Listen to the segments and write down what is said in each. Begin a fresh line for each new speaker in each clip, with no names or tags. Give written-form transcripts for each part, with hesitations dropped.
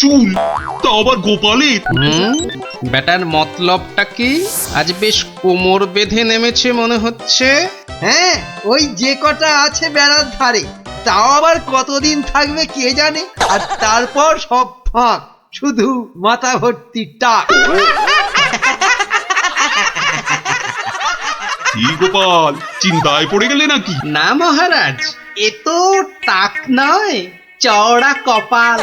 চুল, তা আবার গোপালের।
বেটার মতলবটা কি? আজ বেশ কোমর বেঁধে নেমেছে মনে হচ্ছে।
হ্যাঁ, ওই যে কটা আছে বেড়ার ধারে, তাও আবার কতদিন থাকবে কে জানে। আর তারপর সব ফাঁক, শুধু মাথা ভর্তি টাক।
কি গোপাল, চিন্তায় পড়ে গেলে নাকি?
না মহারাজ, এ তো টাক নয়, চওড়া কপাল।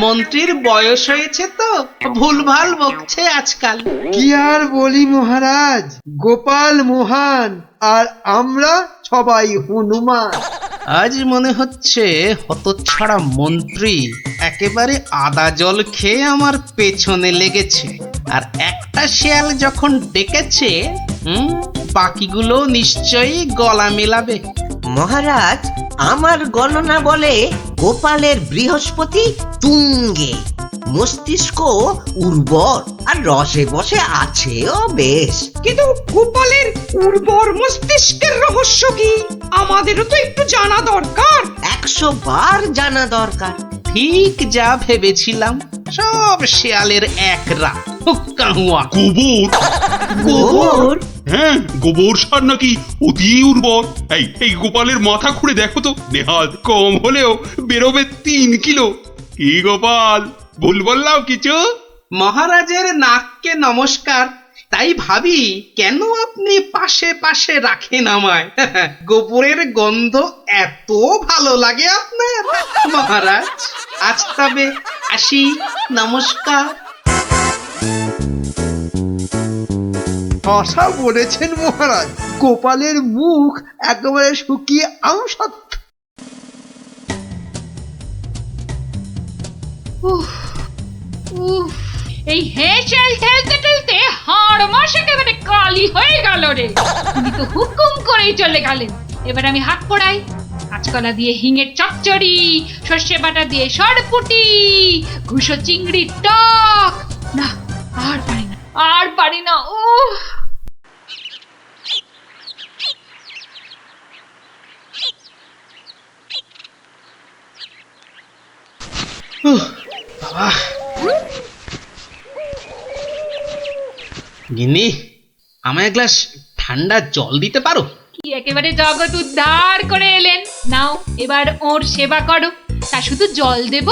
মন্ত্রীর বয়স হয়েছে তো ভুলভাল বকছে আজকাল।
কি আর বলি মহারাজ, গোপাল মহান আর আমরা সবাই হনুমান।
আজ মনে হচ্ছে হতচ্ছাড়া মন্ত্রী একেবারে আদা জল খেয়ে আমার পেছনে লেগেছে। আর একটা শেয়াল যখন ডেকেছে, বাকিগুলো নিশ্চয়ই গলা মেলাবে।
মহারাজ, আমার গণনা বলে গোপালের বৃহস্পতি তুঙ্গে, মস্তিষ্ক উর্বর আর রসে বসে আছেও বেশ।
কিন্তু গোপালের উর্বর মস্তিষ্কের রহস্য কি আমাদেরও তো একটু জানা দরকার।
100 বার জানা দরকার।
ঠিক যা ভেবেছিলাম, সব শেয়ালের এক রাত। হুক্কা হুয়া।
গোবর?
গোবর?
হ্যাঁ, গোবর সার নাকি অতি উর্বর। এই গোপালের মাথা খুঁড়ে দেখো তো, নেহাত কম হলেও বেরোবে 3 কিলো। কি গোপাল, ভুল বললাম কিছু?
মহারাজের নাককে নমস্কার। তাই ভাবি কেন আপনি পাশে পাশে রাখেন আমায়। গোবরের গন্ধ এত ভালো লাগে আপনার মহারাজ। আজ তবে আসি, নমস্কার।
ভাষা বলেছেন মহারাজ, গোপালের মুখ একেবারে শুকিয়ে আমসত্ব।
এই হেঁচেল ঠেলতে ঠেলতে হাড় মাস একেবারে কালি হয়ে গেল রে। উনি তো হুকুম করেই চলে গেলেন। এবার আমি হাত পোড়াই। কাঁচকলা দিয়ে হিঙের চচ্চড়ি, সর্ষে বাটা দিয়ে সরপুটি, ঘুষো চিংড়ির টক। না, আর পারি না, আর পারি না।
গিন্নি, আমায় এক গ্লাস ঠান্ডা জল দিতে পারো?
কি একেবারে জগৎ উদ্ধার করে এলেন। নাও, এবার ওর সেবা করো। তা শুধু জল দেব,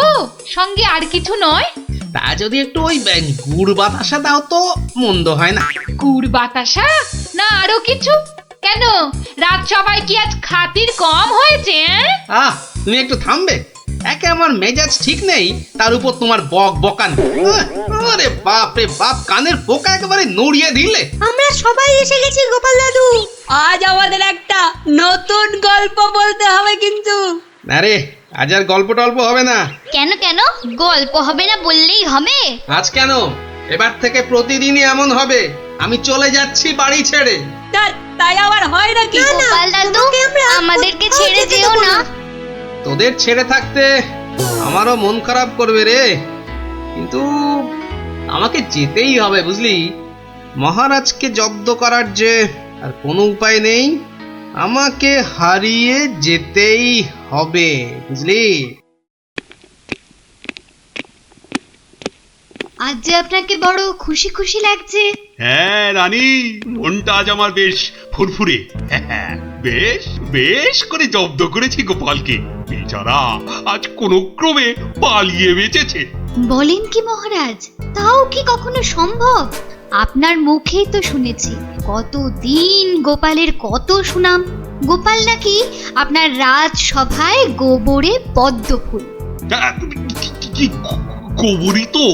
সঙ্গে আর কিছু নয়?
তা যদি একটু ওই গুড় বাতাসা দাও তো মন্দ হয় না।
গুড় বাতাসা না আরো কিছু? কেন, রাত সবাই কি আজ খাতির কম হয়েছে?
তুমি একটু থামবে? একে আমার মেজাজ ঠিক নেই, তার উপর তোমার বক বকানি। আরে বাপ রে বাপ, কানের পোকা একেবারে নড়িয়ে দিলে।
আমরা সবাই এসে গেছি গোপাল দাদু। আজ আমাদের একটা নতুন গল্প বলতে হবে কিন্তু।
আরে আজ আর গল্প টল্প হবে না।
কেন কেন গল্প হবে না বললেই হবে?
আজ কেন, এবার থেকে প্রতিদিনই এমন হবে। আমি চলে যাচ্ছি বাড়ি ছেড়ে।
তাই আবার হয় নাকি? গোপাল দাদু, আমাদেরকে ছেড়ে যেও না।
তোদের ছেড়ে থাকতে আমারও মন খারাপ করবে রে, কিন্তু আমাকে যেতেই হবে বুঝলি। মহারাজকে জব্দ করার যে আর কোনো উপায় নেই, আমাকে হারিয়ে যেতেই হবে বুঝলি।
আজ যে আপনাকে বড় খুশি খুশি লাগছে।
হ্যাঁ রানী, মনটা আজ আমার বেশ ফুরফুরে। বেশ বেশ করে জব্দ করেছি গোপালকে। বেচারা আজ কোনো ক্রমে পালিয়ে বেঁচেছে।
বলেন কি মহারাজ, তাও কি কখনো সম্ভব? আপনার মুখেই তো শুনেছি কতদিন গোপালের কত সুনাম। গোপাল নাকি আপনার রাজসভায় গোবরে পদ্ম ফুল।
গোবরই তো,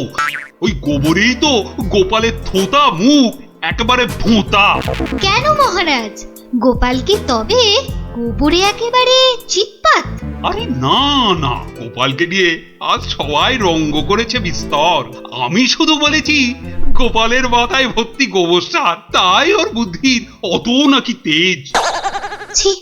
ওই গোবরেই তো গোপালের থোতা মুখ একেবারে ভোঁতা।
কেন মহারাজ, গোপাল কি তবে গোবরে একেবারে চিৎপাত?
আরে না না, গোপালকে নিয়ে আজ সবাই রঙ্গ করেছে বিস্তর। আমি শুধু বলেছি গোপালের মাথায় ভর্তি গোবর সার, তাই ওর বুদ্ধির অত নাকি তেজ।
ছি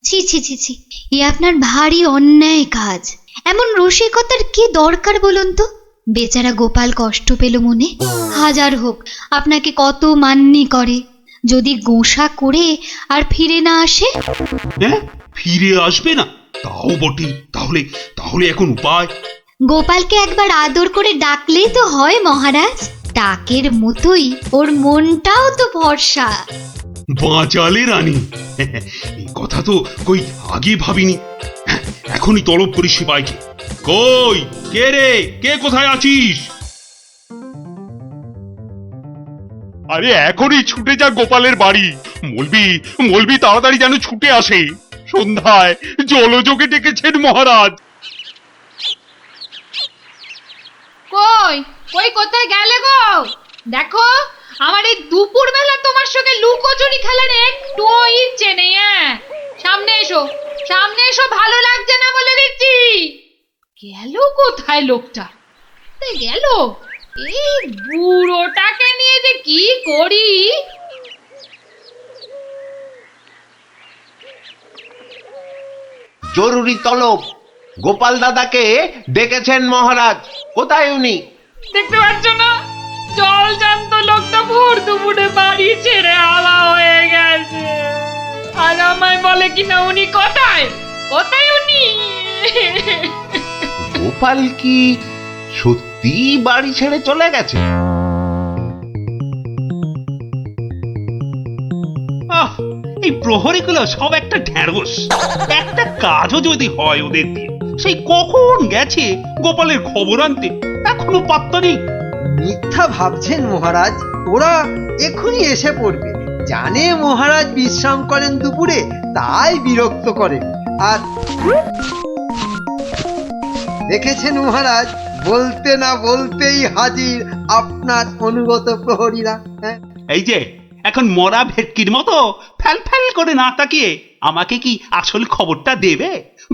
ছি ছি ছি ছি, এ আপনার ভারী অন্যায় কাজ। এমন রসিকতার কি দরকার বলুন তো? বেচারা গোপাল কষ্ট পেল মনে। হাজার হোক আপনাকে কত মান্যি করে, যদি গোসা করে আর ফিরে না আসে।
হ্যাঁ, ফিরে আসবে না? তাও বটে। তাহলে তাহলে এখন উপায়?
গোপালকে একবার আদর করে ডাকলেই তো হয় মহারাজ। ডাকের মতোই ওর মনটাও তো ভরসা।
বাঁচালে রানী, এই কথা তো কই আগে ভাবিনি। এখনই তলব করি সিপাইকে। কই কে রে, কে কোথায় আছিস? আরে এখনই ছুটে যা গোপালের বাড়ি। মলবি তাড়াতাড়ি যেন ছুটে আসে। সন্ধ্যায় জলযোগে ডেকেছেন মহারাজ।
কই কই কোথায় গেলে গো? দেখো আমার এই দুপুর বেলা তোমার সঙ্গে লুকোচুরি খেলার একটুও ইচ্ছে নেই। সামনে এসো, সামনে এসো, ভালো লাগছে না বলে দিচ্ছি। গেল কোথায় লোকটা? গেল এই বুড়োটাকে নিয়ে যে কি করি।
জরুরি তলব, গোপাল দাদাকে ডেকেছেন মহারাজ। কোথায় উনি?
দেখতে পাচ্ছ না, জল জান্ত লোকটা ভোর দুপুরে বাড়ি ছেড়ে আলা হয়ে গেছে। আর আমায় বলে কিনা উনি কোথায়, কোথায় উনি?
গোপাল কি সত্যি বাড়ি ছেড়ে চলে গেছে?
এই প্রহরীগুলো সব একটা ঢ্যাঁড়স। একটা কাজও যদি হয় ওদের দিয়ে, সেই কখন গেছে গোপালের খবর আনতে, এখনো পাত্তা নেই।
মিথ্যা ভাবছেন মহারাজ, ওরা এখনই এসে পড়বে। জানে মহারাজ বিশ্রাম করেন দুপুরে, তাই বিরক্ত করেন। আর দেখেছেন মহারাজ, বলতে না বলতেই হাজির আপনার অনুগত প্রহরীরা। হ্যাঁ,
এই যে এখন মরা ভেটকির মতো ফ্যাল ফ্যাল করে না তাকিয়ে আমাকে কি আসল খবরটা দেবে?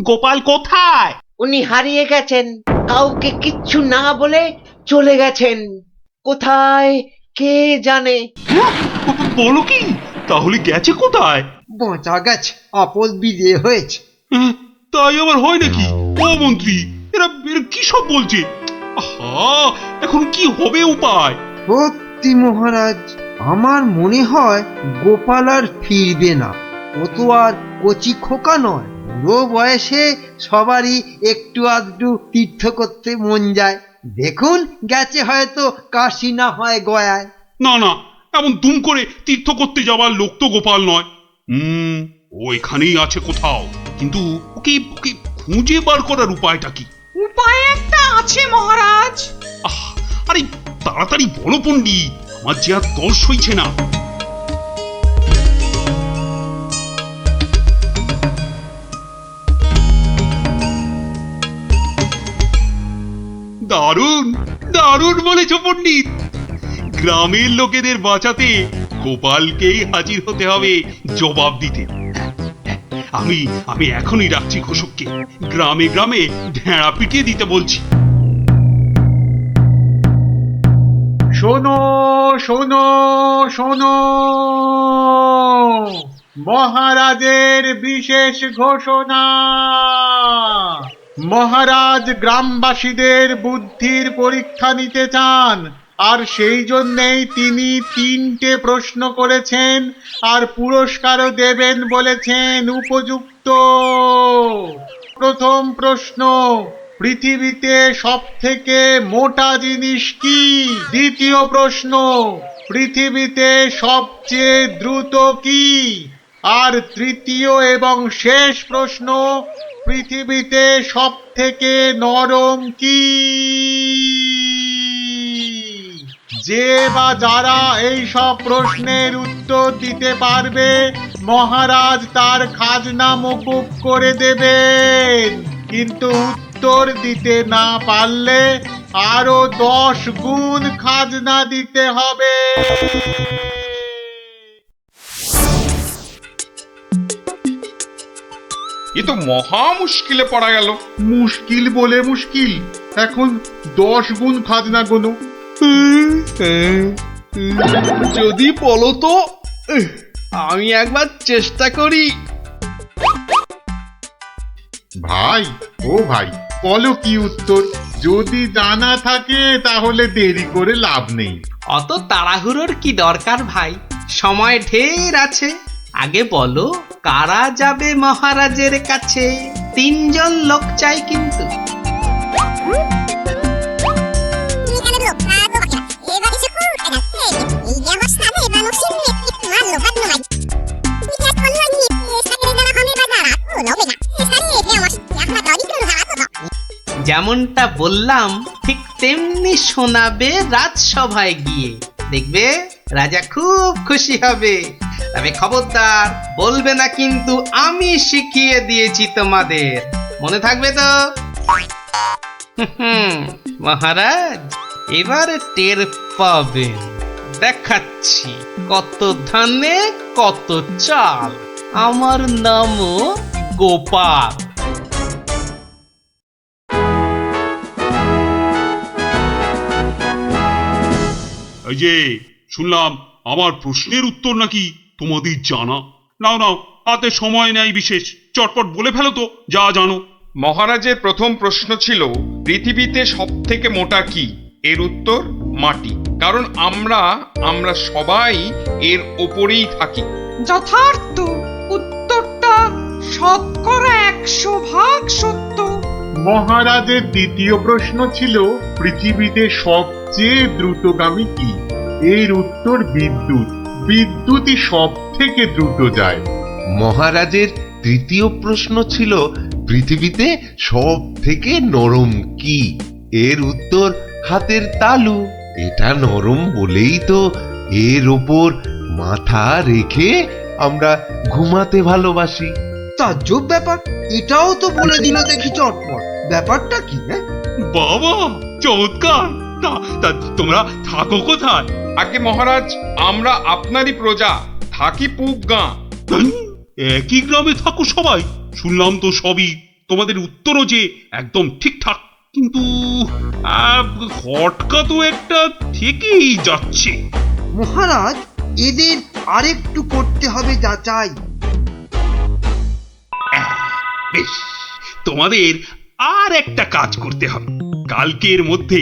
গোপাল কোথায়?
উনি হারিয়ে গেছেন, কাউকে কিচ্ছু না বলে চলে গেছেন। কোথায় কে জানে।
বলো কি, তাহলে গেছে কোথায়?
বাঁচা গেছে, আপদ বিজে হয়েছে।
তাই আবার হয় নাকি? ও মন্ত্রী, এরা কি সব বলছে? আহা, এখন কি হবে উপায়?
সত্যি মহারাজ, আমার মনে হয় গোপাল আর ফিরবে না। ও তো আর কচি খোকা নয়। বুড়ো বয়সে সবারই একটু আধটু তীর্থ করতে মন যায়। দেখুন, গেছে হয়তো কাশি না হয় গয়ায়।
না না, এমন দুম করে তীর্থ করতে যাওয়ার লোক তো গোপাল নয়। ও এখানেই আছে কোথাও, কিন্তু ওকে ওকে খুঁজে বার করার উপায়টা কি?
উপায় একটা আছে মহারাজ।
আরে তাড়াতাড়ি বলো পণ্ডিত, আমার যে আর তর সইছে না। দারুণ দারুণ বলেছ পণ্ডিত। গ্রামের লোকেদের বাঁচাতে গোপালকেই হাজির হতে হবে জবাব দিতে। আমি এখনই রাখছি ঘোষককে, গ্রামে গ্রামে ঢেঁড়া পিটিয়ে দিতে বলছি।
শোনো শোনো শোনো, মহারাজের বিশেষ ঘোষণা। মহারাজ গ্রামবাসীদের বুদ্ধির পরীক্ষা নিতে চান, আর সেই জন্যেই তিনি 3টে প্রশ্ন করেছেন, আর পুরস্কারও দেবেন বলেছেন উপযুক্ত। প্রথম প্রশ্ন, পৃথিবীতে সবথেকে মোটা জিনিস কি? দ্বিতীয় প্রশ্ন, পৃথিবীতে সবচেয়ে দ্রুত কি? আর তৃতীয় এবং শেষ প্রশ্ন, পৃথিবীতে সবথেকে নরম কি? যে বা যারা এই সব প্রশ্নের উত্তর দিতে পারবে, মহারাজ তার খাজনা মকুব করে দেবেন। কিন্তু উত্তর দিতে না পারলে আরো 10 গুণ খাজনা দিতে হবে।
এ তো মহা মুশকিলে পড়া গেল।
মুশকিল বলে মুশকিল, এখন 10 গুণ খাজনা গোনো।
যদি বলো তো, আমি একবার চেষ্টা করি।
ভাই, ও ভাই, বলো কি উত্তর? যদি জানা থাকে তাহলে দেরি করে লাভ নেই।
অত তাড়াহুড়োর কি দরকার ভাই, সময় ঢের আছে। আগে বলো, কারা যাবে মহারাজের কাছে? 3 জন লোক চাই কিন্তু। যেমনটা বললাম ঠিক তেমনি শোনাবে রাজসভায় গিয়ে, দেখবে রাজা খুব খুশি হবে। তবে খবরদার বলবে না কিন্তু আমি শিখিয়ে দিয়েছি তোমাদের, মনে থাকবে তো? মহারাজ এবার টের পাবেন, দেখাচ্ছি কত ধানে কত চাল। আমার নামও গোপাল।
এই যে শুনলাম আমার প্রশ্নের উত্তর নাকি তোমাদের জানা। নাও নাও, হাতে সময় নেই বিশেষ, চটপট বলে ফেলো তো যা জানো।
মহারাজের প্রথম প্রশ্ন ছিল পৃথিবীতে সব থেকে মোটা কি? এর উত্তর মাটি। কারণ আমরা সবাই এর ওপরেই থাকি।
যথার্থ উত্তরটা 100% সত্য।
মহারাজের দ্বিতীয় প্রশ্ন ছিল পৃথিবীতে সবচেয়ে দ্রুতগামী কি? এর উত্তর বিদ্যুৎ। বিদ্যুৎই সব থেকে দ্রুত যায়।
মহারাজের তৃতীয় প্রশ্ন ছিল পৃথিবীতে সব থেকে নরম কি? এর উত্তর হাতের তালু। এটা নরম বলেই তো এর ওপর মাথা রেখে আমরা ঘুমাতে ভালোবাসি।
তাজ্জব ব্যাপার, এটাও তো বলে দিল দেখি চটপট। ব্যাপারটা কি?
বাবা চমৎকার। তা তোমরা থাকো কোথায়?
আগে মহারাজ, আমরা আপনারই প্রজা, থাকি পুগগাঁ।
একই গ্রামে থাকো সবাই? শুনলাম তো সবই, তোমাদের উত্তরও যে একদম ঠিকঠাক, কিন্তু খটকা তো একটা থেকেই যাচ্ছে।
মহারাজ এদের আরেকটু করতে হবে যাচাই।
বেশ, তোমাদের আর একটা কাজ করতে হবে। কালকের মধ্যে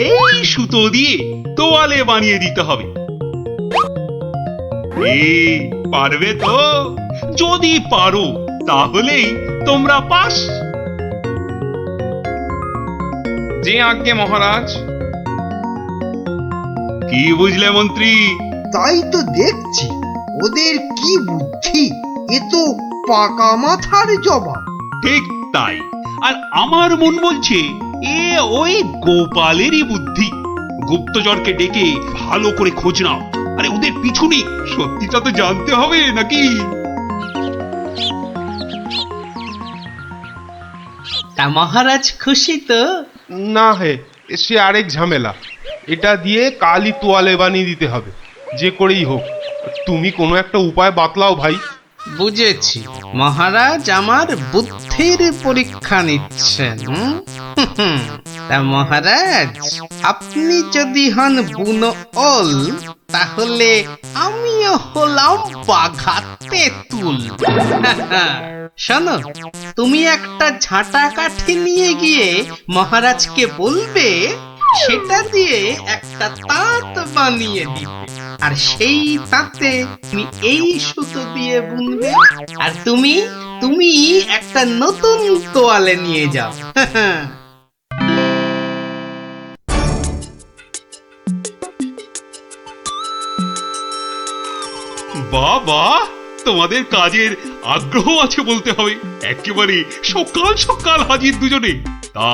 এই সুতো দিয়ে তোয়ালে বানিয়ে দিতে হবে। পারবে তো? যদি পারো তাহলেই তোমরা পাস।
যে আজ্ঞে মহারাজ।
কি বুঝলে মন্ত্রী?
তাই তো দেখছি, ওদের কি বুদ্ধি! এ তো পাকা মাথার জবাব।
ঠিক তাই। আর আমার মন বলছে এ ওই গোপালেরই বুদ্ধি। গুপ্তচরকে ডেকে ভালো করে খোঁজ নাও। আরে ওদের পিছনে সত্যিটা তো জানতে হবে নাকি?
তা মহারাজ খুশি তো?
না হে, সে আরেক ঝামেলা। এটা দিয়ে কালই তোয়ালে বানিয়ে দিতে হবে, যে করেই হোক। তুমি কোনো একটা উপায় বাতলাও ভাই।
বুঝেছি, মহারাজ আমার বুদ্ধির পরীক্ষা নিচ্ছেন। তা মহারাজ আপনি যদি হন বুনো ওল, তাহলে আমিও হলাম বাঘা তেঁতুল। শোনো, তুমি একটা ঝাঁটা কাঠি নিয়ে গিয়ে মহারাজকে বলবে সেটা দিয়ে একটা তাঁত বানিয়ে দিবে, আর সেই তাঁতে তুমি এই সুতো দিয়ে বুনবে, আর তুমি একটা নতুন তোয়ালে নিয়ে যাও।
বাবা, তোমাদের কাজের আগ্রহ আছে বলতে হবে। একেবারে সকাল সকাল হাজির দুজনে। তা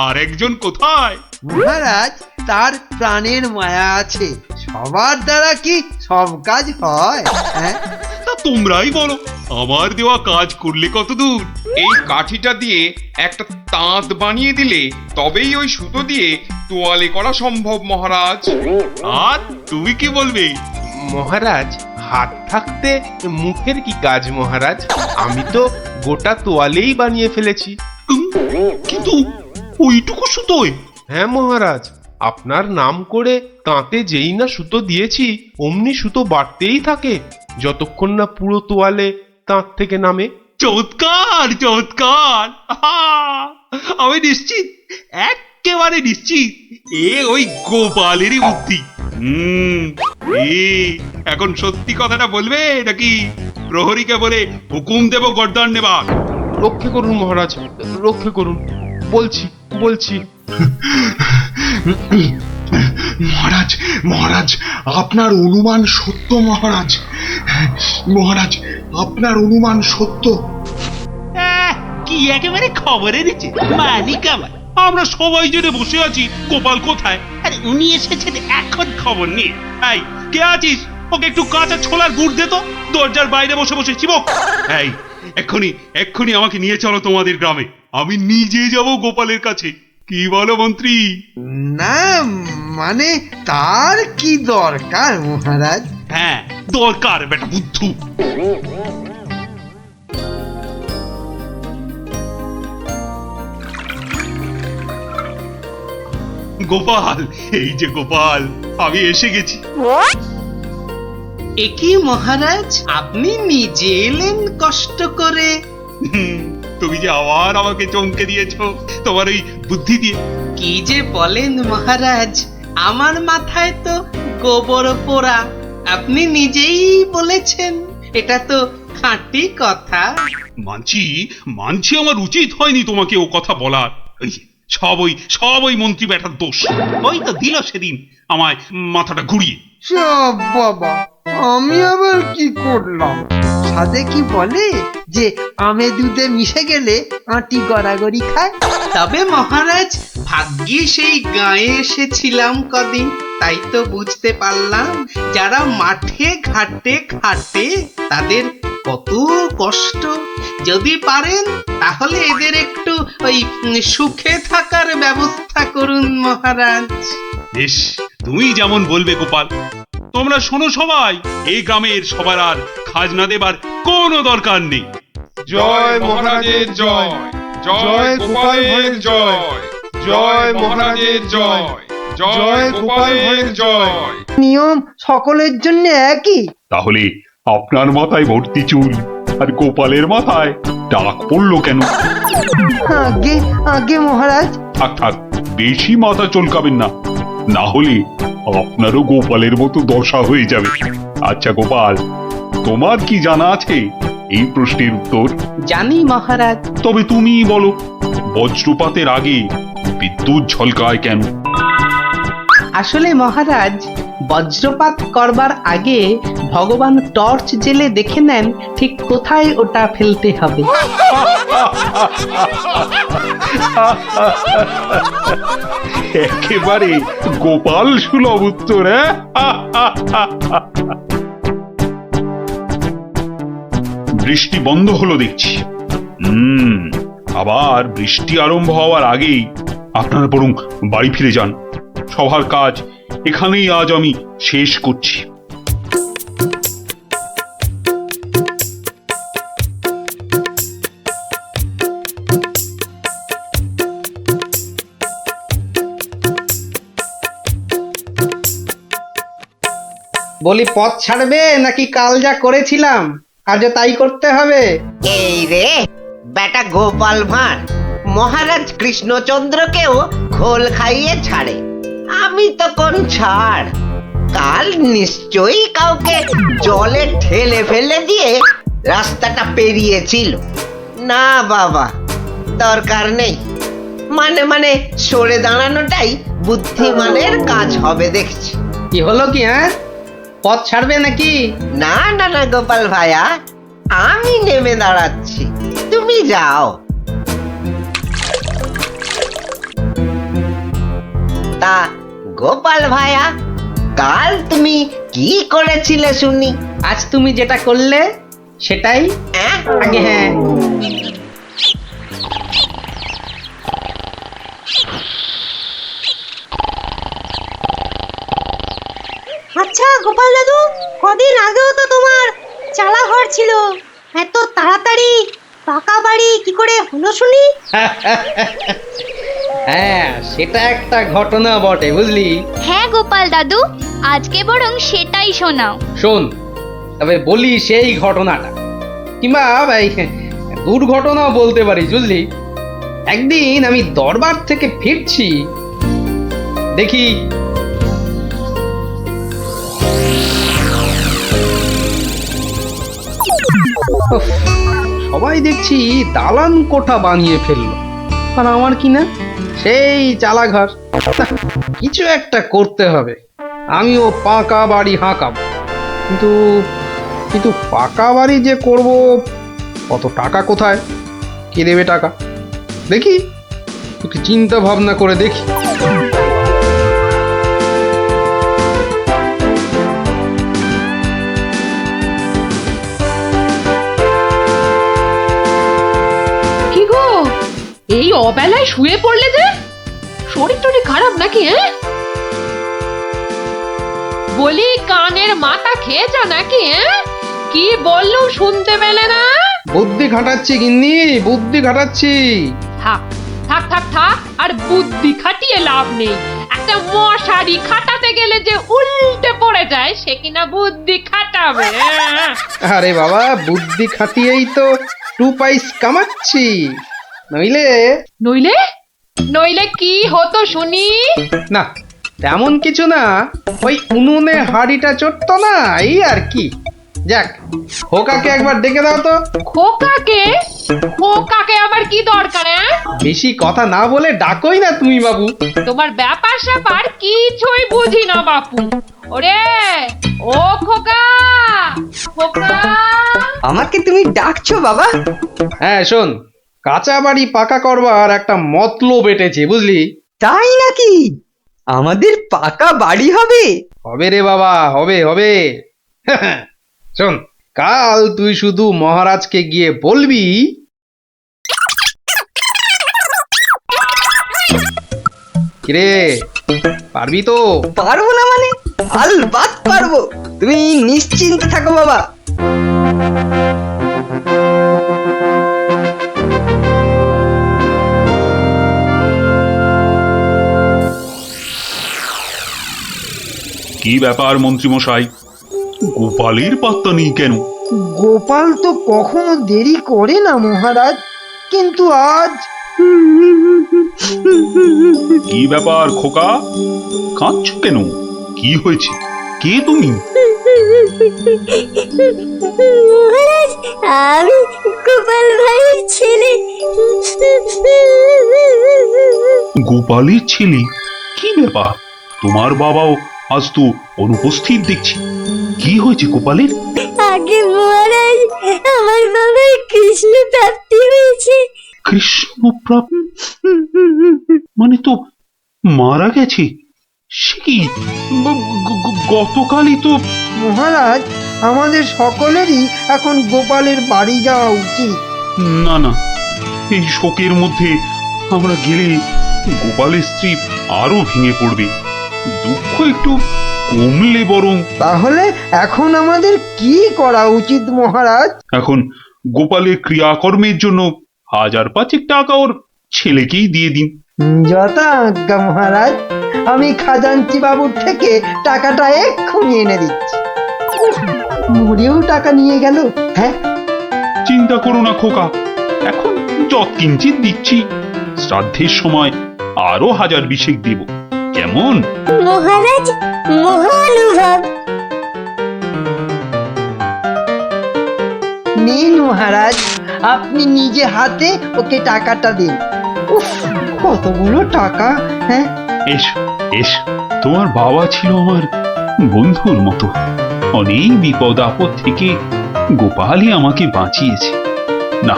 আর একজন কোথায়?
মহারাজ তার প্রাণের মায়া আছে, সবার দ্বারা কি সব কাজ হয়?
তা তোমরাই বলো, আমার দেওয়া কাজ করলে কতদূর?
এই কাঠিটা দিয়ে একটা তাঁত বানিয়ে দিলে তবেই ওই সুতো দিয়ে তোয়ালে করা সম্ভব মহারাজ।
আর তুমি কি বলবে?
মহারাজ হাত থাকতে মুখের কি কাজ মহারাজ? আমি তো গোটা তোয়ালেই বানিয়ে ফেলেছি।
কিন্তু ওইটুকু সুতোয়?
হ্যাঁ মহারাজ, আপনার নাম করে তাঁতে যেই না সুতো দিয়েছি অমনি সুতো বাড়তেই থাকে, যতক্ষণ না পুরো তোয়ালে তাঁত থেকে নামে।
চমৎকার চমৎকার। আমি নিশ্চিত, একেবারে নিশ্চিত এ ওই গোপালেরই বুদ্ধি। এখন সত্যি কথাটা বলবে নাকি প্রহরীকে বলে হুকুম দেব গর্দান নেবার?
রক্ষে করুন মহারাজ, রক্ষে করুন। বলছি বলছি।
মহারাজ মহারাজ আপনার অনুমান সত্য। মহারাজ মহারাজ আপনার অনুমান সত্য।
কি একেবারে খবরে দিচ্ছে মালিক আমার। আমরা সবাই জেনে বসে আছি গোপাল কোথায়। আরে উনি এসেছেন এখন খবর নিয়ে। এই কে আছিস, ওকে একটু কাঁচা ছোলার গুড় দে তো, দরজার বাইরে বসে বসে চিবক। এই এক্ষুনি এক্ষুনি আমাকে নিয়ে চলো তোমাদের গ্রামে, আমি নিজে যাব গোপালের কাছে। কি বলো মন্ত্রী?
না মানে তার কি দরকার মহারাজ?
হ্যাঁ দরকার বেটা বুদ্ধু। গোপাল, এই যে গোপাল, আমি এসে গেছি।
একই মহারাজ, আপনি নিজে এলেন কষ্ট করে?
তুমি যে আবার আমাকে চমকে দিয়েছো তোমার এই বুদ্ধি দিয়ে।
কি যে বলেন মহারাজ, আমার মাথায় তো গোবর পোড়া। আপনি নিজেই বলেছেন, এটা তো খাঁটি কথা।
মানছি মানছি আমার উচিত হয়নি তোমাকে ও কথা বলার। সব ওই মন্ত্রী বেটার দোষ। ওই তো দিল সেদিন আমায় মাথাটা ঘুরিয়ে।
সব বাবা, আমি আবার কি করলাম? সাধে কি বলে যে আমে দুধে মিশে গেলে আঁটি গড়াগড়ি খায়।
তবে মহারাজ, ভাগ্যে সেই গায়ে এসেছিলাম কদিন, তাই তো বুঝতে পারলাম যারা মাঠে ঘাটে খাটে তাদের কত কষ্ট। যদি পারেন তাহলে এদের একটু ওই সুখে থাকার ব্যবস্থা করুন মহারাজ।
বেশ, তুমি যেমন বলবে গোপাল। তোমরা শোনো সবাই, এই গ্রামের সবার আর খাজনা দেবার কোনো দরকার নেই।
জয় মহারাজের জয়, জয় গোপাল ভাইয়ের জয়, জয় মহারাজের জয়, জয় গোপাল ভাইয়ের জয়।
নিয়ম সকলের জন্য একই।
তাহলে আপনার মাথায় ভর্তি চুল আর গোপালের মাথায় টাক পড়লো কেন?
আগে আগে মহারাজ।
থাক থাক, বেশি মাথা চলকাবেন না, না হলে আপনারও গোপালের মতো দশা হয়ে যাবে। আচ্ছা গোপাল, তোমার কি জানা আছে এই প্রশ্নের উত্তর?
জানি মহারাজ।
তবে তুমি বলো, বজ্রপাতের আগে বিদ্যুৎ ঝলকায় কেন?
আসলে মহারাজ, বজ্রপাত করবার আগে ভগবান টর্চ জেলে দেখে নেন ঠিক কোথায় ওটা ফেলতে হবে।
একেবারে গোপাল সুলভ উত্তর। বৃষ্টি বন্ধ হলো দেখছি। আবার বৃষ্টি আরম্ভ হওয়ার আগেই আপনারা বরং বাড়ি ফিরে যান। সবার কাজ এখানেই আজ আমি শেষ করছি।
বলি, পথ ছাড়বে নাকি কাল যা করেছিলাম আজও তাই করতে হবে?
এই রে বেটা গোপাল ভাঁড়, মহারাজ কৃষ্ণচন্দ্রকেও খোল খাইয়ে ছাড়ে, আমি তো কোন ছাড়। কাল নিশ্চয়ই কাউকে জলে ঠেলে ফেলে দিয়ে রাস্তাটা পেরিয়েছিল। না বাবা, দরকার নেই। মানে সরে দাঁড়ানোটাই বুদ্ধিমানের কাজ হবে দেখছি।
কি হলো কি? পথ ছাড়বে নাকি?
না না না গোপাল ভাইয়া, আমি নেমে দাঁড়াচ্ছি, তুমি যাও। তা গোপাল ভাইয়া, কাল তুমি কি করেছিলে শুনি?
আজ তুমি যেটা করলে সেটাই আগে। হ্যাঁ,
আচ্ছা গোপাল দাদু, কদিন আগেও তো তোমার চালা ঘর ছিল, এত তাড়াতাড়ি পাকা বাড়ি কি করে হলো শুনি?
হ্যাঁ সেটা একটা ঘটনা বটে, বুঝলি?
হ্যাঁ গোপাল দাদু, আজকে বরং সেটাই শোনাও।
শোন, তবে বলি সেই ঘটনাটা, কিংবা দুর্ঘটনাও বলতে পারিস, বুঝলি? একদিন আমি দরবার থেকে ফিরছি, দেখি সবাই দেখছি দালান কোঠা বানিয়ে ফেললো, আর আমার কিনা সেই চালাঘর। কিছু একটা করতে হবে, আমিও পাকা বাড়ি হাঁকাবো। কিন্তু পাকা বাড়ি যে করব, কত টাকা কোথায়, কে দেবে টাকা? দেখি একটু চিন্তা ভাবনা করে দেখি।
কি গো, এই অবেলায় শুয়ে পড়লে যে? শরীর টরীর খারাপ নাকি? বলি কানের মাথা খেয়েছ নাকি? কি বললুম শুনতে পেলে না?
বুদ্ধি খাটাচ্ছি গিন্নি, বুদ্ধি খাটাচ্ছি।
থাক থাক থাক থাক, আর বুদ্ধি খাটিয়ে লাভ নেই। একটা মশারি খাটাতে গেলে যে উল্টে পড়ে যায়, সে কিনা বুদ্ধি খাটাবে?
আরে বাবা, বুদ্ধি খাটিয়েই তো 2 পয়সা কামাচ্ছি। নইলে
নইলে নইলে কি হতো শুনি?
না, তেমন কিছু না, ওই উনুনে হাড়িটা চড়তো না, এই আর কি। যাক, খোকাকে একবার ডেকে দাও তো।
খোকাকে? খোকাকে আবার কি দরকার?
বেশি কথা না বলে ডাকোই না তুমি বাবু।
তোমার ব্যাপার স্যাপার কিছুই বুঝি না বাপু। ওরে ও খোকা, খোকা।
আমাকে তুমি ডাকছো বাবা?
হ্যাঁ শোন, কাঁচা বাড়ি পাকা করবার একটা মতলব এটেছে, বুঝলি?
তাই নাকি? আমাদের পাকা বাড়ি হবে?
হবে রে বাবা, হবে হবে। শোন, কাল তুই শুধু মহারাজকে গিয়ে বলবি, কিরে পারবি তো?
পারবো না মানে? আলবাত পারবো, তুমি নিশ্চিন্তে থাকো বাবা।
কি ব্যাপার মন্ত্রীমশাই, গোপালের পাত্তা নেই কেন?
গোপাল তো কখনো দেরি করে না মহারাজ, কিন্তু আজ।
কি ব্যাপার খোকা, কাঁদছো কেন? কি হয়েছে? কে তুমি?
মহারাজ, আমি গোপাল ভাইয়ের ছেলে।
গোপালের ছেলে? কি ব্যাপার, তোমার বাবাও আজ তো অনুপস্থিত দেখছি। কি হয়েছে গোপালের?
আগে মহারাজ, আমার বাবার কৃষ্ণ প্রাপ্তি হয়েছে।
কৃষ্ণ প্রাপ্তি মানে তো মারা গেছে? সে কি, গতকালই তো।
মহারাজ, আমাদের সকলেরই এখন গোপালের বাড়ি যাওয়া উচিত।
না না, এই শোকের মধ্যে আমরা গেলে গোপালের স্ত্রী আরো ভেঙে পড়বে। দুঃখ একটু কমলে বরং।
তাহলে এখন আমাদের কি করা উচিত মহারাজ?
এখন গোপালের ক্রিয়াকর্মের জন্য 1000 টাকা ওর ছেলেকেই দিয়ে দিন।
যথা আজ্ঞা মহারাজ, আমি খাজাঞ্চি বাবুর থেকে টাকাটা এক্ষুনি এনে দিচ্ছি। মরেও টাকা নিয়ে গেল। হ্যাঁ,
চিন্তা করো না খোকা, এখন যৎকিঞ্চিত দিচ্ছি, শ্রাদ্ধের সময় আরো 1000 দেব, কেমন?
মহারাজ, মহানুভব।
নিন মহারাজ, আপনি নিজে হাতে ওকে টাকাটা দিন। উফ, কতগুলো টাকা! হ্যাঁ,
এসো এসো, তোমার বাবা ছিল আমার বন্ধুর মতো। অনেক বিপদ আপদ থেকে গোপালই আমাকে বাঁচিয়েছে। না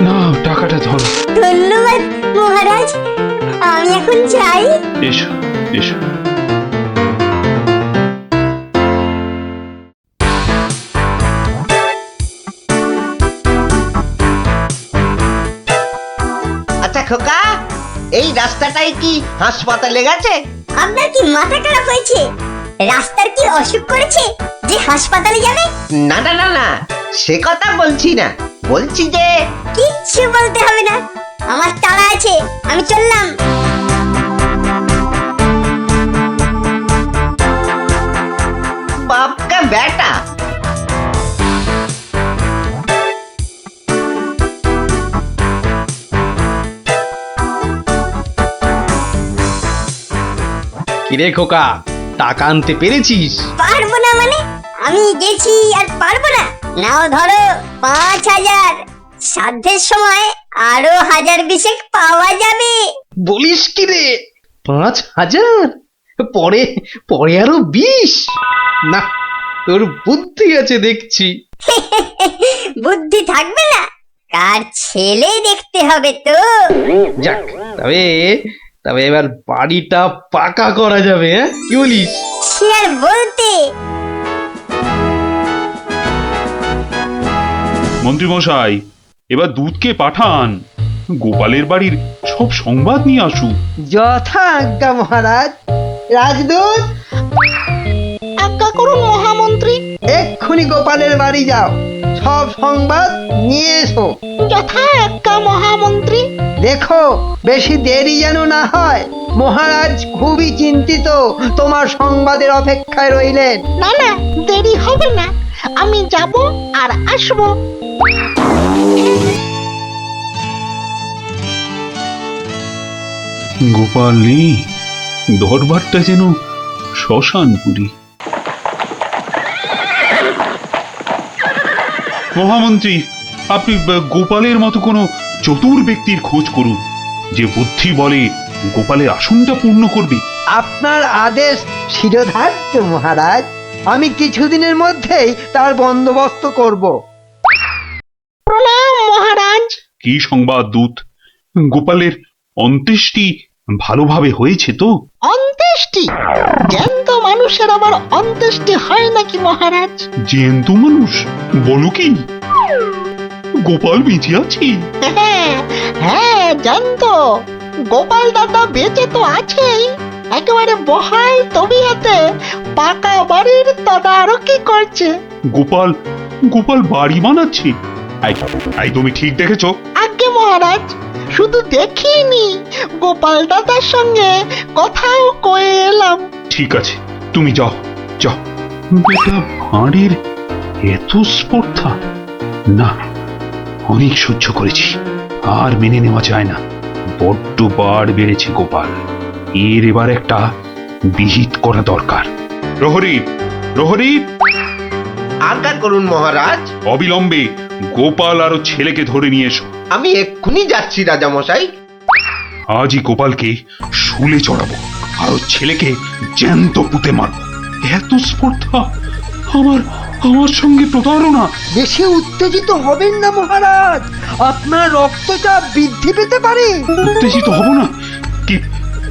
না, টাকাটা ধরো।
ধন্যবাদ মহারাজ, আমি এখন যাই।
এসো এসো।
আচ্ছা খোকা, এই রাস্তাটাই কি হাসপাতালে গেছে?
আপনার কি মাথা খারাপ হয়েছে? রাস্তার কি অসুখ করেছে যে হাসপাতালে যাবে?
না না না না, সে কথা বলছি না, বলছি যে।
কিচ্ছু বলতে হবে না, আমার তাড়া আছে, আমি চললাম।
বাপ কা বেটা।
কিরে খোকা, টাকা আনতে পেরেছিস?
পারবো না মানে? আমি গেছি আর পারবো না? নাও ধরো 5000। শ্রাদ্ধের সময় আরো 1000 পাওয়া যাবে।
বলিস কি রে, 5000? পরে পরে আরো 20? না, তোর বুদ্ধি আছে দেখছি।
বুদ্ধি থাকবে না?
কার ছেলে দেখতে হবে তো।
যাক, তবে তবে এবার বাড়িটা পাকা করা যাবে, হ্যাঁ কি বলিস?
সে আর বলতে।
মন্ত্রী মশাই, এবার দুধকে পাঠান, গোপালের বাড়ির সব সংবাদ নিয়ে আসুক।
যথা আজ্ঞা মহারাজ। রাজদূত,
আজ্ঞা করুন মহামন্ত্রী।
এক্ষুনি গোপালের বাড়ি যাও, সব সংবাদ নিয়ে এসো।
যথা আজ্ঞা মহামন্ত্রী।
দেখো বেশি দেরি যেন না হয়, মহারাজ খুবই চিন্তিত, তোমার সংবাদের অপেক্ষায় রইলেন।
না না, দেরি হবে না, আমি যাব আর আসবো।
গোপাল নেই, দরবারটা যেন শ্মশানপুরী। মহামন্ত্রী, আপনি গোপালের মতো কোনো চতুর ব্যক্তির খোঁজ করুন, যে বুদ্ধি বলে গোপালের আসনটা পূর্ণ করবে।
আপনার আদেশ শিরোধার্য মহারাজ, আমি কিছুদিনের মধ্যেই তার বন্দোবস্ত করব।
প্রণাম মহারাজ।
কি সংবাদ দূত? গোপালের অন্ত্যেষ্টি ভালোভাবে হয়েছে তো?
অন্ত্যেষ্টি? জ্যান্ত মানুষের আবার অন্ত্যেষ্টি হয় নাকি মহারাজ?
জ্যান্ত মানুষ বলো কি? গোপাল বেঁচে আছে?
হ্যাঁ, জ্যান্ত। গোপাল দাদা বেঁচে তো আছেই, একেবারে বহাল তবিয়তে পাকা বাড়ির তদারকি করছে।
গোপাল গোপাল বাড়ি বানাচ্ছে? আই তুমি ঠিক দেখেছো?
আজ্ঞে মহারাজ, শুধু দেখিনি, গোপাল দাদার সঙ্গে কথাও কয়ে এলাম।
ঠিক আছে, তুমি যাও যাও। বেটা ভাঁড়ের এত স্পর্ধা! না, অনেক সহ্য করেছি, আর মেনে নেওয়া যায় না। বড্ড বার বেড়েছে গোপাল, এর এবার একটা বিহিত করা দরকার। প্রহরী, প্রহরী!
আজ্ঞা করুন মহারাজ।
অবিলম্বে গোপাল আর ওর ছেলেকে ধরে নিয়ে এসো।
আমি এক্ষুনি যাচ্ছি রাজামশাই।
আজই গোপালকে শুলে চড়াবো, আর ওর ছেলেকে জ্যান্ত পুঁতে মারবো। এত স্পর্ধা! আমার আমার সঙ্গে প্রতারণা!
বেশি উত্তেজিত হবেন না মহারাজ, আপনার রক্তচাপ বৃদ্ধি পেতে পারে।
উত্তেজিত হব না? কি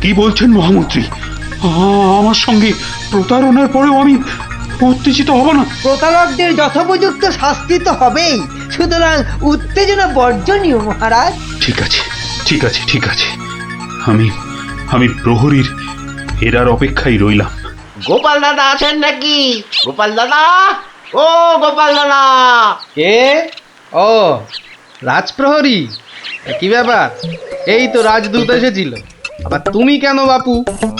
কি বলছেন মহামন্ত্রী? আমার সঙ্গে প্রতারণার পরেও আমি উত্তেজিত হব না?
প্রতারকদের যথোপযুক্ত শাস্তি তো হবেই, সুতরাং উত্তেজনা বর্জনীয় মহারাজ।
ঠিক আছে, ঠিক আছে, ঠিক আছে, আমি আমি প্রহরীর ফেরার অপেক্ষায় রইলাম।
গোপাল দাদা আছেন নাকি? গোপাল দাদা, ও গোপাল দাদা!
কে? ও, রাজপ্রহরী, কি ব্যাপার? এই তো রাজদূত এসেছিল, আবার তুমি কেন বাপু?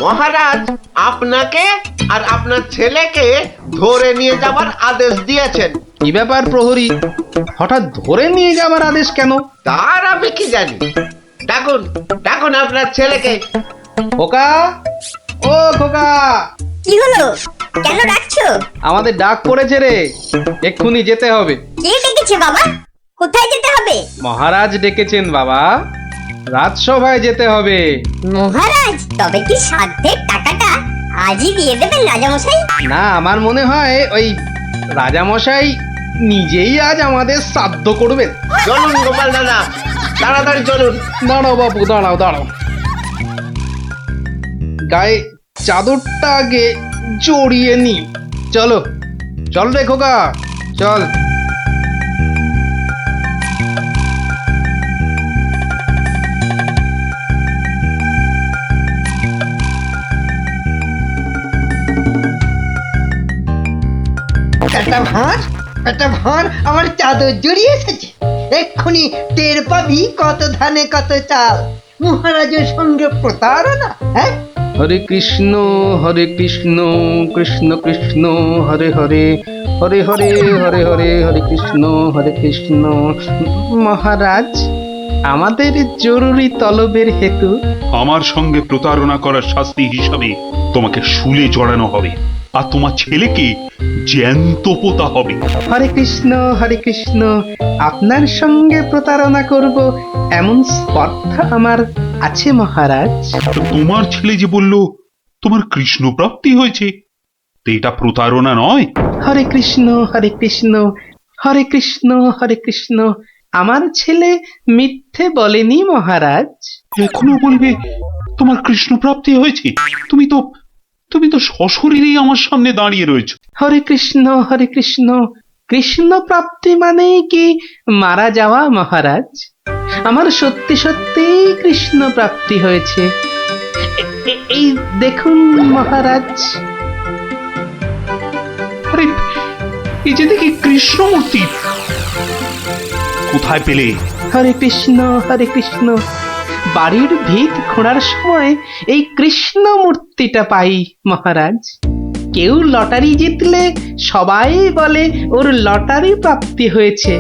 মহারাজ আপনাকে আর আপনার ছেলেকে ধরে নিয়ে যাবার আদেশ দিয়েছেন।
কি ব্যাপার প্রহরী, হঠাৎ ধরে নিয়ে যাবার আদেশ কেন?
তার আমি কি জানি। ডাকুন, ডাকুন আপনার ছেলেকে।
খোকা, ও খোকা!
কি হলো? কেন ডাকছো?
আমাদের ডাক পড়েছে রে, এক্ষুনি যেতে হবে।
কে ডেকেছে বাবা? কোথায় যেতে হবে?
মহারাজ ডেকেছেন বাবা, রাজসভায় যেতে হবে।
মহারাজ, তবে কি সাধ্যের টাকাটা আজই দিয়ে দেবেন রাজামশাই?
না, আমার মনে হয় ওই রাজামশাই নিজেই আজ আমাদের শ্রাদ্ধ করবেন।
চলুন গোপাল দাদা, তাড়াতাড়ি চলুন।
দাঁড়াও বাপু, দাঁড়াও দাঁড়াও, গায়ে চাদরটা আগে জড়িয়ে নি। চলো চল রে খোকা, চল।
একটা ভাঁড় আমার চাদর জড়িয়ে এসেছে, এক্ষুনি টের পাবি কত ধানে কত চাল। মহারাজের সঙ্গে প্রতারণা, হ্যাঁ?
হরে কৃষ্ণ কৃষ্ণ কৃষ্ণ হরে হরে, হরে হরে হরে হরে, হরে কৃষ্ণ। মহারাজ, আমাদের জরুরি তলবের হেতু
আমার সঙ্গে প্রতারণা করার শাস্তি হিসাবে তোমাকে শুলে চড়ানো হবে, আর তোমার ছেলেকে জ্যান্ত পোতা হবে।
হরে কৃষ্ণ, আপনার সঙ্গে প্রতারণা করব এমন স্পর্ধা আমার আছে মহারাজ।
তোমার ছেলে যে বলল তোমার কৃষ্ণ প্রাপ্তি হয়েছে, তো এটা প্রতারণা নয়?
হরে কৃষ্ণ, হরে কৃষ্ণ আমার ছেলে মিথ্যে বলেনি মহারাজ।
এখনো বলবে তোমার কৃষ্ণ প্রাপ্তি হয়েছে? তুমি তো সশরীরেই আমার সামনে দাঁড়িয়ে রয়েছো।
হরে কৃষ্ণ হরে কৃষ্ণ। কৃষ্ণ প্রাপ্তি মানে কি মারা যাওয়া মহারাজ? আমার সত্যি সত্যি কৃষ্ণ প্রাপ্তি হয়েছে। এই দেখুন মহারাজ।
আরে এই যে দেখি কৃষ্ণমূর্তি, কোথায় পেলে?
হরে কৃষ্ণ হরে কৃষ্ণ। বাড়ির ভিত খোঁড়ার সময় এই কৃষ্ণ মূর্তিটা পাই মহারাজ। কেউ লটারি জিতলে সবাই বলে ওর লটারি প্রাপ্তি হয়েছে,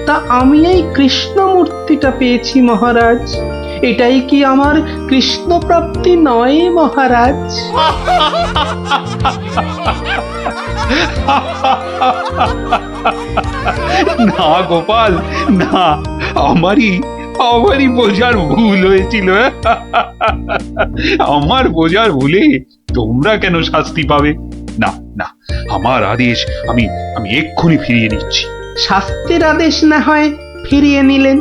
তা আমি এই কৃষ্ণ মূর্তিটা পেয়েছি মহারাজ। এটাই কি আমার কৃষ্ণ প্রাপ্তি নয় মহারাজ?
না গোপাল, না, আমারই বোঝার ভুল হয়েছিল। আমার বোঝার ভুলে তোমরা কেন শাস্তি পাবে? না না, আমার আদেশ আমি এক্ষুনি ফিরিয়ে নিচ্ছি।
শাস্তির আদেশ না হয় ফিরিয়ে নিলেন,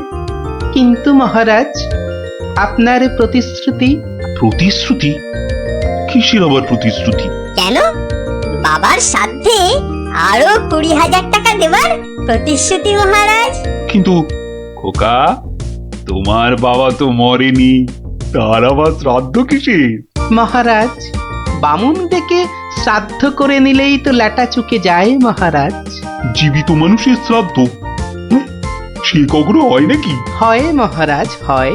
কিন্তু মহারাজ আপনার প্রতিশ্রুতি?
প্রতিশ্রুতি? কিসের আবার প্রতিশ্রুতি?
কেন? বাবার সাধ্যে আরো 20,000 টাকা দেবার প্রতিশ্রুতি মহারাজ।
কিন্তু খোকা, তোমার বাবা তো মরেনি, তার আবার শ্রাদ্ধ কিসের?
মহারাজ বামুন ডেকে শ্রাদ্ধ করে নিলেই তো ল্যাটা চুকে যায় মহারাজ।
জীবিত মানুষের শ্রাদ্ধ সে কখনো হয় নাকি?
হয় মহারাজ, হয়।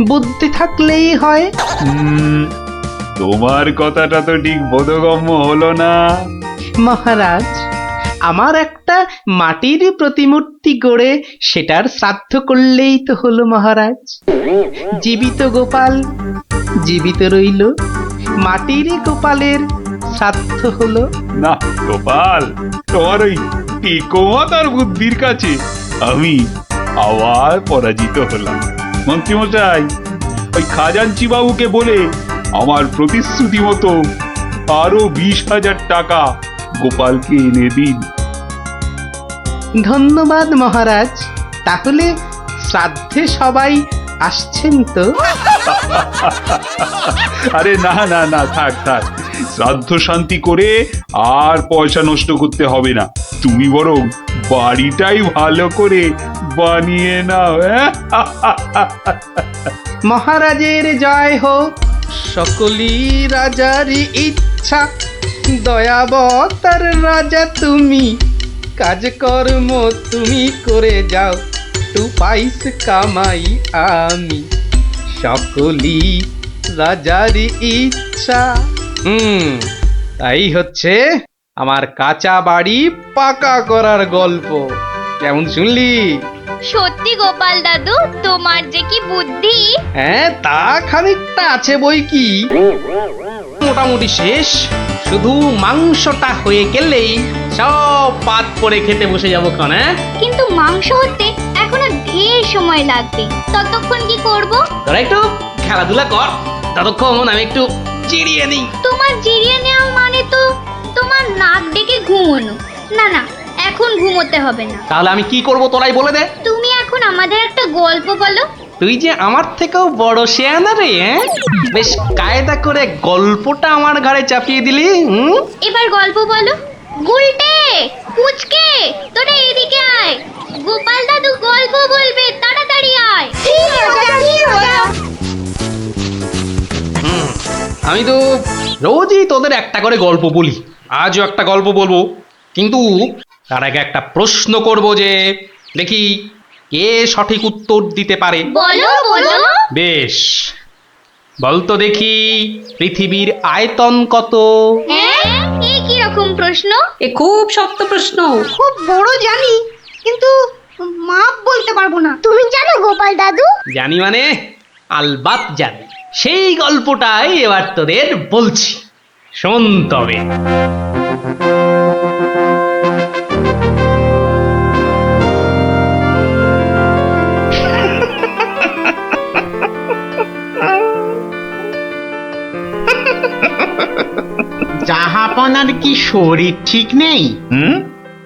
বুদ্ধি থাকলেই হয়।
তোমার কথাটা তো ঠিক বোধগম্য হলো না
মহারাজ। আমার একটা মাটির প্রতিমূর্তি গড়ে সেটার শ্রাদ্ধ করলেই তো হলো মহারাজ। জীবিত গোপাল জীবিত রইল, মাটির গোপালের শ্রাদ্ধ হলো।
না গোপাল, তোমার ওই টিকোমাতার বুদ্ধির কাছে আমি আবার পরাজিত হলাম। মন্ত্রীমশাই, ওই খাজাঞ্চি বাবুকে বলে আমার প্রতিশ্রুতি মতো আরো 20,000 টাকা গোপালকে এনে দিন।
ধন্যবাদ মহারাজ। তাহলে শ্রাদ্ধে সবাই আসছেন তো?
আরে না না না, থাক থাক, শ্রাদ্ধ শান্তি করে আর পয়সা নষ্ট করতে হবে না। তুমি বরং বাড়িটাই ভালো করে বানিয়ে নাও।
মহারাজের জয় হোক। সকলই রাজারই ইচ্ছা, দয়াবতার রাজা তুমি। কাজকর্ম তুমি করে যাও, তু পাইস কামাই আমি। সকলই রাজারই ইচ্ছা। তাই হচ্ছে আমার কাঁচা বাড়ি পাকা করার গল্প। কেমন শুনলি?
সত্যি গোপাল দাদু, তোমার যে কি বুদ্ধি!
হ্যাঁ, তা খানিকটা আছে বই কি। মোটামুটি শেষ, শুধু মাংসটা হয়ে গেলেই সব পাত করে খেতে বসে যাবো ক্ষণ।
কিন্তু মাংস হতে এখনো ঢের সময় লাগবে, ততক্ষণ কি করব?
তোরা একটু খেলাধুলা কর, ততক্ষণ আমি একটু জিরিয়ে নিই।
তোমার জিরিয়ে নেওয়া মানে তো তোমার নাক ডেকে ঘুমোনো। না না, এখন ঘুমোতে হবে না।
তাহলে আমি কি করব তোরাই বলে দে।
তুমি এখন আমাদের একটা গল্প বলো।
তুই যে আমার থেকেও বড় শেয়ানা রে, বেশ কায়দা করে গল্পটা আমার ঘাড়ে চাপিয়ে দিলি।
এবার গল্প বলো। গুলটে, পুচকে, তোরা এদিকে আয়। গোপাল দাদু গল্প বলবে, তাড়াতাড়ি আয়।
আমি তো রোজই তোদের একটা করে গল্প বলি, আজও একটা গল্প বলবো, কিন্তু তার আগে একটা প্রশ্ন করব, যে দেখি কে সঠিক উত্তর দিতে পারে।
বলো বলো।
বেশ, বলতো দেখি পৃথিবীর আয়তন কত?
হ্যাঁ, এই কি রকম প্রশ্ন?
এ খুব শক্ত প্রশ্ন। খুব বড় জানি, কিন্তু মাপ বলতে পারবো না। তুমি জানো গোপাল দাদু?
জানি মানে আলবাত জানি। সেই গল্পটাই এবার তোদের বলছি, শোন তবে।
জাহাপনার কি শরীর ঠিক নেই?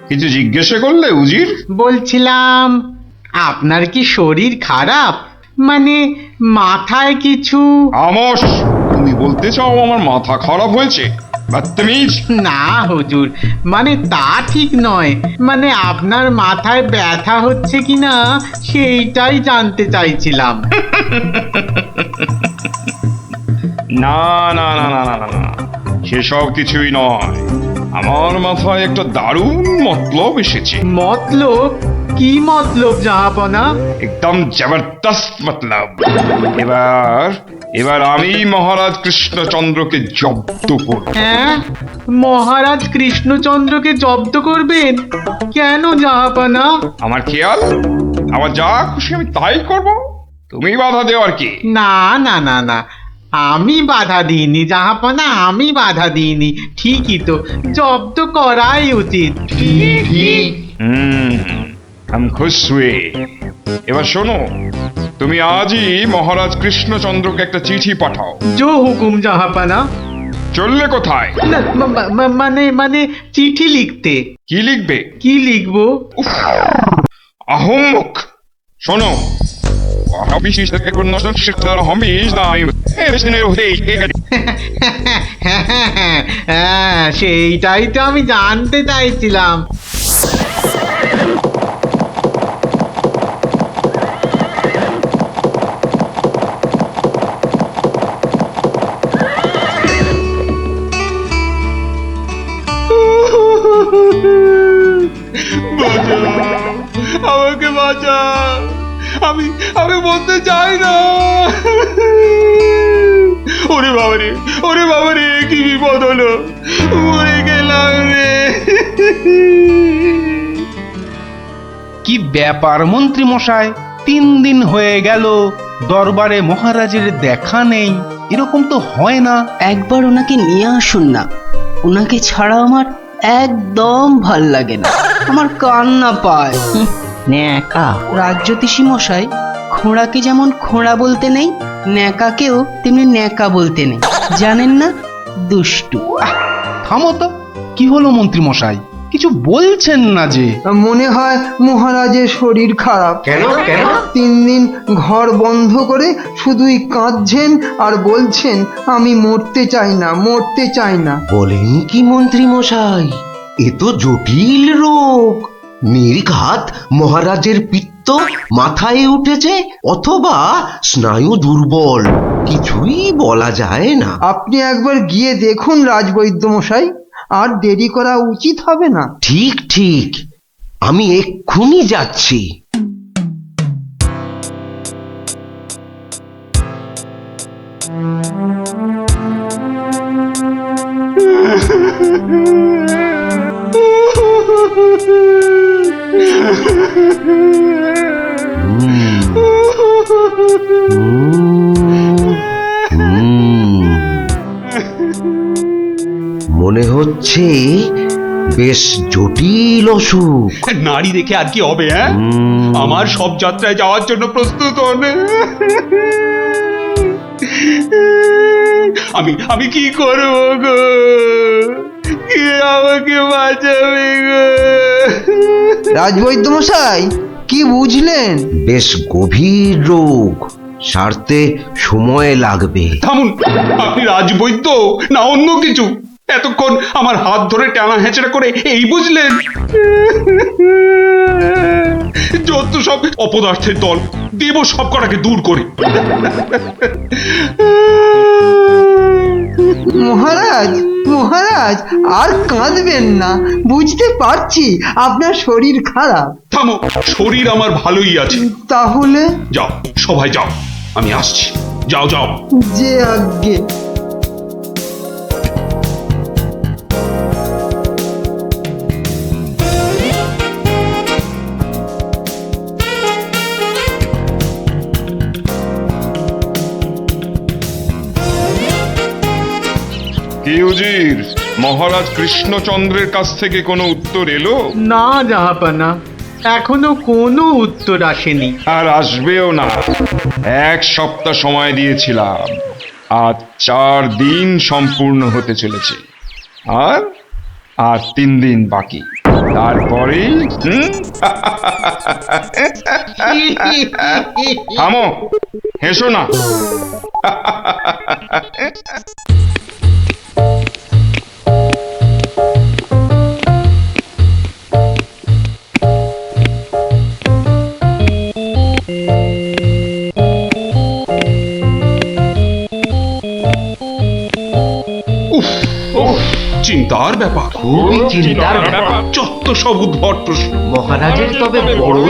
কিছু জিজ্ঞাসা করলে উজির?
বলছিলাম আপনার কি শরীর খারাপ? মানে মাথায় কিছু?
আমস, তুমি বলতে চাও আমার মাথা খারাপ হয়েছে? বদতমিজ!
না হুজুর, মানে তা ঠিক নয়, মানে আপনার মাথায় ব্যথা হচ্ছে কিনা সেইটাই জানতে চাইছিলাম।
না না না না না না না, সেসব কিছুই নয়। আমার মাথায় একটা দারুণ মতলব এসেছে।
মতলব? কি মতলব জাহাপনা?
একদম জবরদস্ত মতলব। এবার আমি মহারাজ কৃষ্ণচন্দ্রকে জব্দ করব।
হ্যাঁ, মহারাজ কৃষ্ণচন্দ্রকে জব্দ করবেন? কেন জাহাপনা?
আমার খেয়াল, আমার যা খুশি আমি তাই করব, তুমি বাধা দেওয়ার কি?
না না না না, আমি বাধা দিইনি জাহাপনা, আমি বাধা দিইনি। ঠিকই তো, জব্দ করাই উচিত।
हम खुश हुए। এবার শোনো, তুমি আজই মহারাজ কৃষ্ণচন্দ্রকে একটা চিঠি পাঠাও।
জো হুকুম জাহাপনা।
চললে কোথায়?
না, মানে চিঠি লিখতে।
কি লিখবে?
কি লিখবো?
আহম্মক! শোনো,
হ্যাঁ, সেইটাই তো আমি জানতে চাইছিলাম।
আমাকে বাঁচা, আমি বলতে চাই না। ওরে বাবারে, কি বিপদ হলো, মরে গেলাম রে।
কি ব্যাপার মন্ত্রী মশাই, 3 দিন হয়ে গেল দরবারে মহারাজের দেখা নেই। এরকম তো হয় না।
একবার ওনাকে নিয়ে আসুন না, ওনাকে ছাড়া আমার একদম ভাল লাগে না, আমার কান্না পায়। ন্যাকা রাজ্যতীষী মশাই, খোঁড়াকে যেমন খোঁড়া বলতে নেই, ন্যাকাকেও তেমনি ন্যাকা বলতে নেই, জানেন না? দুষ্টু।
থামো তো, কি হলো মন্ত্রী মশাই, কিছু বলছেন না যে?
মনে হয় মহারাজের শরীর খারাপ।
কেন কেন?
3 দিন ঘর বন্ধ করে শুধুই কাঁদছেন আর বলছেন আমি মরতে চাই না, মরতে চাই না।
বলেন কি মন্ত্রী মশাই, এ তো জটিল রোগ। নির্ঘাত মহারাজের পিত্ত মাথায় উঠেছে, অথবা স্নায়ু দুর্বল, কিছুই বলা যায় না।
আপনি একবার গিয়ে দেখুন রাজবৈদ্য মশাই, আর দেরি করা উচিত হবে না।
ঠিক ঠিক, আমি এক্ষুনি যাচ্ছি। মনে হচ্ছে বেশ জটিল অসুখ।
নারী দেখে আর কি হবে? হ্যাঁ, আমার সব যাত্রায় যাওয়ার জন্য প্রস্তুত হন। আমি কি করব গো? কে আমাকে বাঁচাবে গো?
রাজবৈদ্য মশাই, কি বুঝলেন?
বেশ গভীর রোগ, সারতে সময় লাগবে।
থামুন, আপনি রাজবৈদ্য না অন্য কিছু? এতক্ষণ আমার হাত ধরে টানা হেঁচড়া করে এই বুঝলেন? যত সব অপদার্থের দল, দেব সব কটাকে দূর করে।
মহারাজ, মহারাজ আর কাঁদবেন না, বুঝতে পারছি আপনার শরীর খারাপ।
থামো, শরীর আমার ভালোই আছে।
তাহলে
যাও, সবাই যাও, আমি আসছি। যাও যাও।
যে আজ্ঞে।
কি উজির, মহারাজ কৃষ্ণচন্দ্রের কাছ থেকে কোনো উত্তর এলো?
না জাহাপনা, এখনো কোনো উত্তর আসেনি।
আর আসবেও না। 1 সপ্তাহ সময় দিয়েছিলাম, আজ 4 দিন সম্পূর্ণ হতে চলেছে, আর 3 দিন বাকি। তারপরে থামো, হেসো না।
চিন্তার ব্যাপার,
খুবই চিন্তার ব্যাপার।
যত সব উদ্ভট প্রশ্ন।
মহারাজের তবে বড়ই